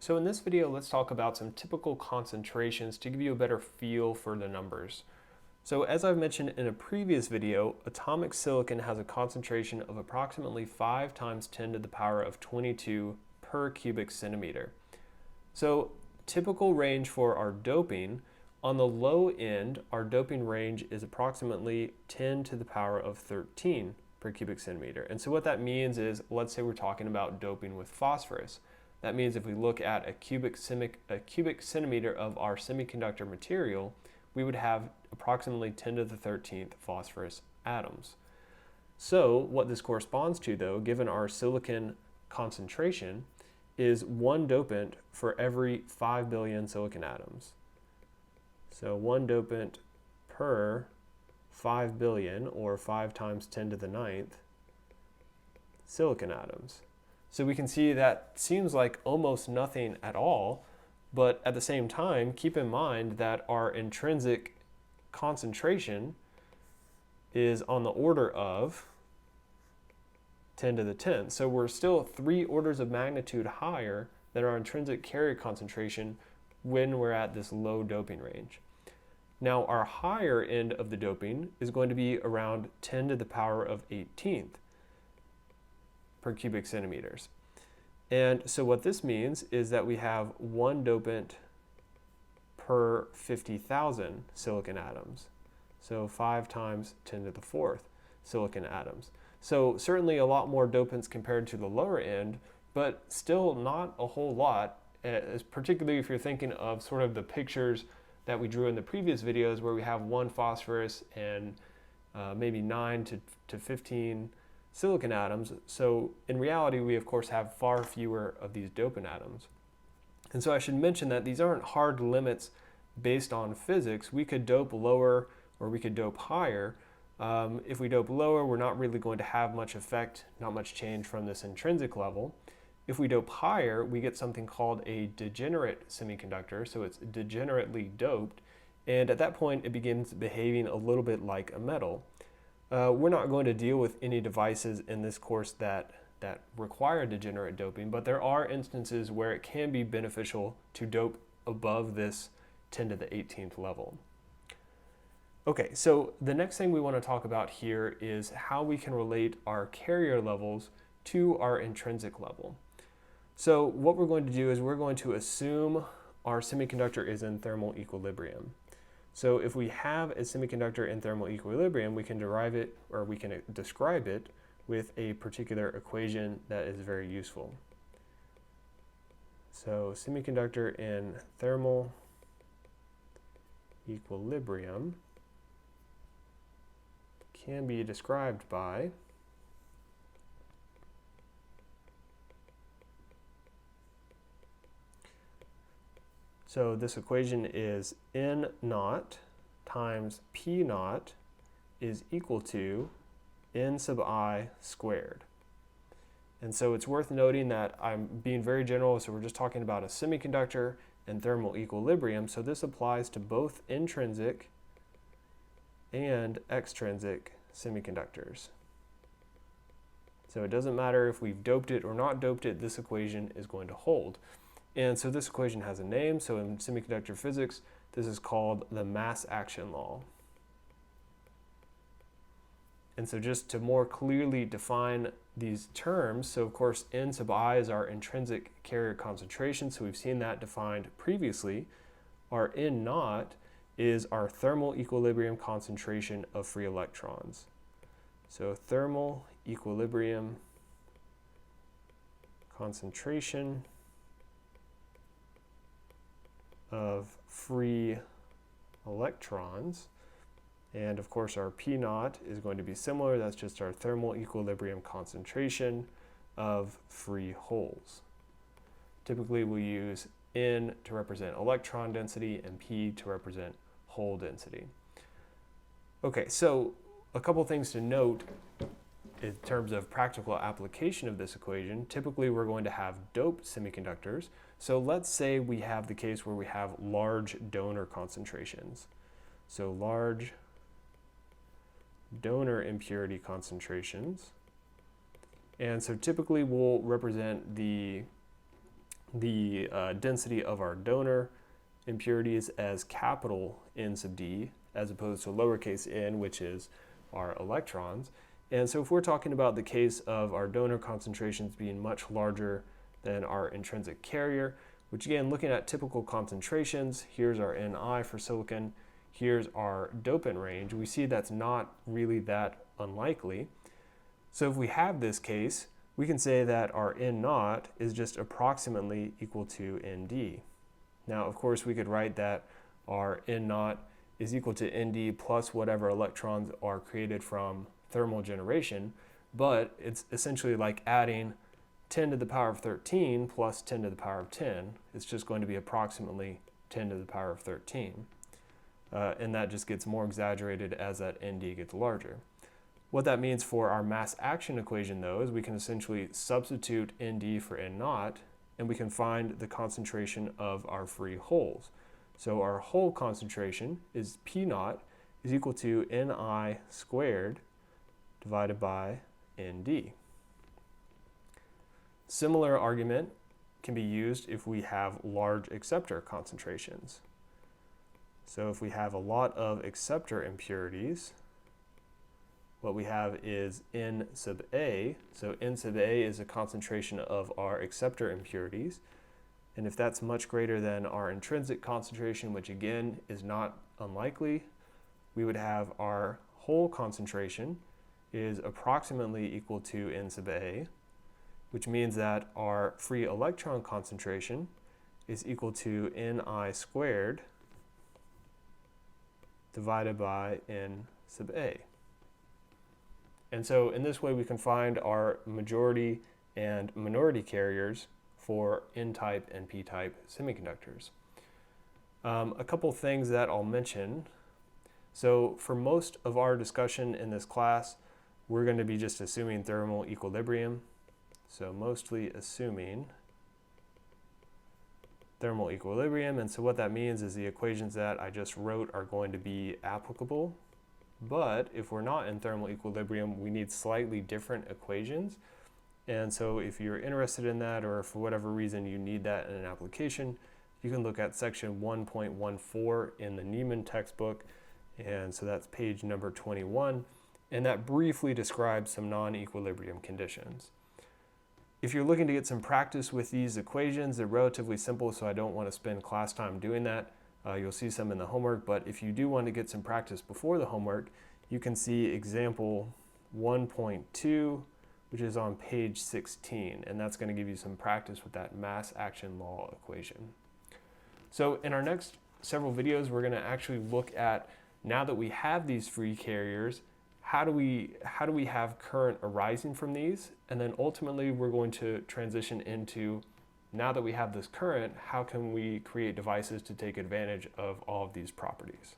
So in this video, let's talk about some typical concentrations to give you a better feel for the numbers. So as I've mentioned in a previous video, atomic silicon has a concentration of approximately 5 times 10 to the power of 22 per cubic centimeter. So typical range for our doping, on the low end, our doping range is approximately 10 to the power of 13 per cubic centimeter. And so what that means is, let's say we're talking about doping with phosphorus. That means if we look at a cubic centimeter of our semiconductor material, we would have approximately 10 to the 13th phosphorus atoms. So what this corresponds to, though, given our silicon concentration, is one dopant for every 5 billion silicon atoms. So one dopant per 5 billion, or 5 times 10 to the 9th, silicon atoms. So we can see that seems like almost nothing at all, but at the same time, keep in mind that our intrinsic concentration is on the order of 10 to the 10th. So we're still 3 orders of magnitude higher than our intrinsic carrier concentration when we're at this low doping range. Now our higher end of the doping is going to be around 10 to the power of 18th per cubic centimeters. And so what this means is that we have one dopant per 50,000 silicon atoms. So 5 times 10 to the 4th silicon atoms. So certainly a lot more dopants compared to the lower end, but still not a whole lot, particularly if you're thinking of sort of the pictures that we drew in the previous videos where we have one phosphorus and maybe 9 to 15 silicon atoms. So in reality, we of course have far fewer of these dopant atoms. And so I should mention that these aren't hard limits based on physics. We could dope lower or we could dope higher. If we dope lower, we're not really going to have much effect, not much change from this intrinsic level. If we dope higher, we get something called a degenerate semiconductor, so it's degenerately doped, and at that point it begins behaving a little bit like a metal. We're not going to deal with any devices in this course that require degenerate doping, but there are instances where it can be beneficial to dope above this 10 to the 18th level. Okay, so the next thing we want to talk about here is how we can relate our carrier levels to our intrinsic level. So what we're going to do is we're going to assume our semiconductor is in thermal equilibrium. So if we have a semiconductor in thermal equilibrium, we can derive it, or we can describe it with a particular equation that is very useful. So semiconductor in thermal equilibrium can be described by so this equation is N naught times P naught is equal to N sub I squared. And so it's worth noting that I'm being very general, so we're just talking about a semiconductor and thermal equilibrium. So this applies to both intrinsic and extrinsic semiconductors. So it doesn't matter if we've doped it or not doped it, this equation is going to hold. And so this equation has a name, so in semiconductor physics, this is called the mass action law. And so just to more clearly define these terms, so of course N sub I is our intrinsic carrier concentration, so we've seen that defined previously. Our N naught is our thermal equilibrium concentration of free electrons. So thermal equilibrium concentration of free electrons. And of course our P naught is going to be similar. That's just our thermal equilibrium concentration of free holes. Typically we use N to represent electron density and P to represent hole density. Okay, so a couple things to note in terms of practical application of this equation. Typically we're going to have doped semiconductors. So let's say we have the case where we have large donor concentrations. So large donor impurity concentrations. And so typically we'll represent the the density of our donor impurities as capital N sub d, as opposed to lowercase n, which is our electrons. And so if we're talking about the case of our donor concentrations being much larger than our intrinsic carrier, which again, looking at typical concentrations, here's our Ni for silicon, here's our dopant range, we see that's not really that unlikely. So if we have this case, we can say that our N naught is just approximately equal to Nd. Now, of course, we could write that our N naught is equal to Nd plus whatever electrons are created from thermal generation, but it's essentially like adding 10 to the power of 13 plus 10 to the power of 10. It's just going to be approximately 10 to the power of 13. And that just gets more exaggerated as that Nd gets larger. What that means for our mass action equation, though, is we can essentially substitute Nd for N naught, and we can find the concentration of our free holes. So our hole concentration is P naught is equal to Ni squared divided by Nd. Similar argument can be used if we have large acceptor concentrations. So if we have a lot of acceptor impurities, what we have is N sub A. So N sub A is a concentration of our acceptor impurities. And if that's much greater than our intrinsic concentration, which again is not unlikely, we would have our hole concentration is approximately equal to N sub A, which means that our free electron concentration is equal to Ni squared divided by N sub A. And so in this way we can find our majority and minority carriers for N-type and P-type semiconductors. A couple things that I'll mention. So for most of our discussion in this class, we're going to be just assuming thermal equilibrium. So mostly assuming thermal equilibrium. And so what that means is the equations that I just wrote are going to be applicable. But if we're not in thermal equilibrium, we need slightly different equations. And so if you're interested in that, or for whatever reason you need that in an application, you can look at section 1.14 in the Neiman textbook. And so that's page number 21. And that briefly describes some non-equilibrium conditions. If you're looking to get some practice with these equations, they're relatively simple, so I don't want to spend class time doing that. You'll see some in the homework, but if you do want to get some practice before the homework, you can see example 1.2, which is on page 16, and that's going to give you some practice with that mass action law equation. So in our next several videos, we're going to actually look at, now that we have these free carriers, how do we have current arising from these? And then ultimately we're going to transition into, now that we have this current, how can we create devices to take advantage of all of these properties?